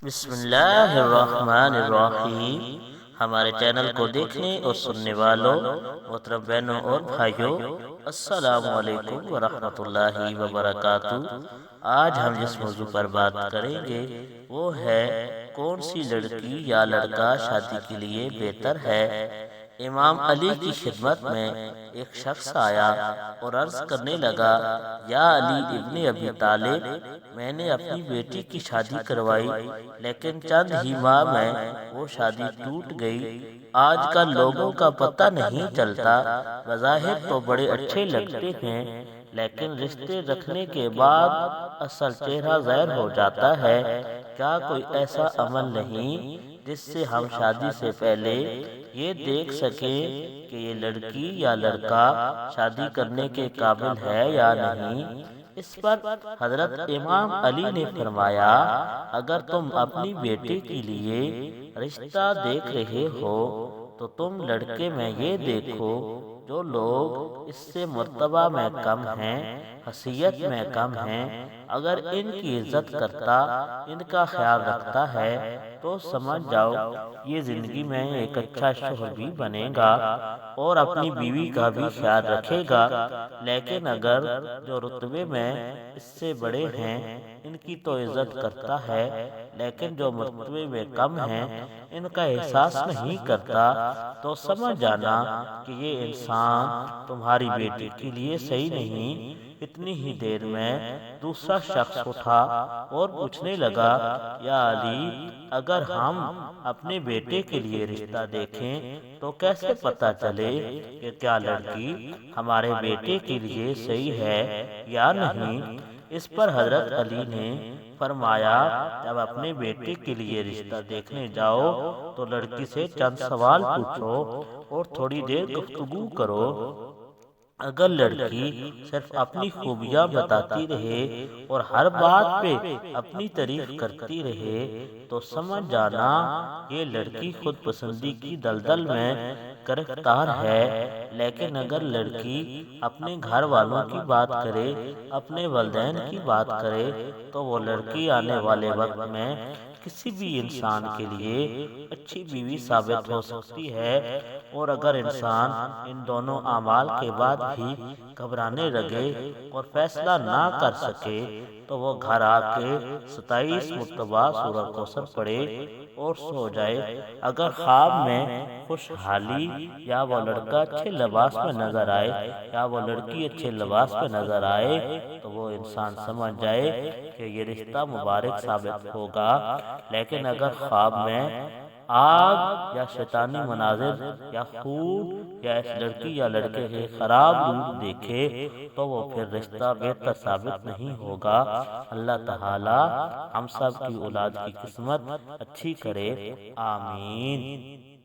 بسم اللہ الرحمن الرحیم۔ ہمارے چینل کو دیکھنے اور سننے والوں محترم بہنوں اور بھائیوں، السلام علیکم ورحمۃ اللہ وبرکاتہ۔ آج ہم جس موضوع پر بات کریں گے وہ ہے کون سی لڑکی یا لڑکا شادی کے لیے بہتر ہے۔ امام علی کی خدمت میں ایک شخص آیا اور عرض کرنے لگا، یا علی ابن ابی طالب، میں نے اپنی بیٹی کی شادی کروائی لیکن چند ہی ماہ میں وہ شادی ٹوٹ گئی۔ آج کل لوگوں کا پتہ نہیں چلتا، بظاہر تو بڑے اچھے لگتے ہیں لیکن رشتے رکھنے کے بعد اصل چہرہ ظاہر ہو جاتا ہے۔ کیا کوئی ایسا عمل نہیں جس سے ہم شادی سے پہلے یہ دیکھ سکیں کہ یہ لڑکی یا لڑکا شادی کرنے کے قابل ہے یا نہیں؟ اس پر حضرت امام علی نے فرمایا، اگر تم اپنی بیٹی کے لیے رشتہ دیکھ رہے ہو تو تم لڑکے میں یہ دیکھو جو لوگ اس سے مرتبہ میں کم ہیں، حیثیت میں کم ہیں، اگر ان کی عزت کرتا، ان کا خیال رکھتا ہے تو سمجھ جاؤ یہ زندگی میں ایک اچھا شوہر بھی بنے گا اور اپنی بیوی کا بھی خیال رکھے گا۔ لیکن اگر جو رتبے میں اس سے بڑے ہیں ان کی تو عزت کرتا ہے لیکن جو مرتبے میں کم ہیں ان کا احساس نہیں کرتا، تو سمجھ جانا کہ یہ انسان تمہاری بیٹی کے لیے صحیح نہیں۔ اتنی ہی دیر میں دوسرا شخص اٹھا اور پوچھنے لگا، یا علی، اگر ہم اپنے بیٹے کے لیے رشتہ دیکھیں تو کیسے پتہ چلے کہ کیا لڑکی ہمارے بیٹے کے لیے صحیح ہے یا نہیں؟ اس پر حضرت علی نے فرمایا، جب اپنے بیٹے کے لیے رشتہ دیکھنے جاؤ تو لڑکی سے چند سوال پوچھو اور تھوڑی دیر گفتگو کرو۔ اگر لڑکی صرف اپنی خوبیاں بتاتی رہے اور ہر بات پہ اپنی تعریف کرتی رہے تو سمجھ جانا یہ لڑکی خود پسندی کی دلدل میں گرفتار ہے۔ لیکن اگر لڑکی اپنے گھر والوں کی بات کرے، اپنے والدین کی بات کرے تو وہ لڑکی آنے والے وقت میں کسی بھی انسان کے لیے اچھی بیوی ثابت ہو سکتی ہے۔ اور اگر انسان ان دونوں اعمال کے بعد بھی گھبرانے لگے اور فیصلہ نہ کر سکے تو وہ گھر آ کے 27 مرتبہ سورہ کوثر پڑھے اور سو جائے۔ اگر خواب میں خوشحالی یا وہ لڑکا اچھے لباس میں نظر آئے یا وہ لڑکی اچھے لباس میں نظر آئے تو وہ انسان سمجھ جائے کہ یہ رشتہ مبارک ثابت ہوگا۔ لیکن اگر خواب میں آگ یا شیطانی مناظر یا خون یا اس لڑکی یا لڑکے کے خراب روپ دیکھے تو وہ پھر رشتہ بہتر ثابت نہیں ہوگا۔ اللہ تعالی ہم سب کی اولاد کی قسمت اچھی کرے، آمین۔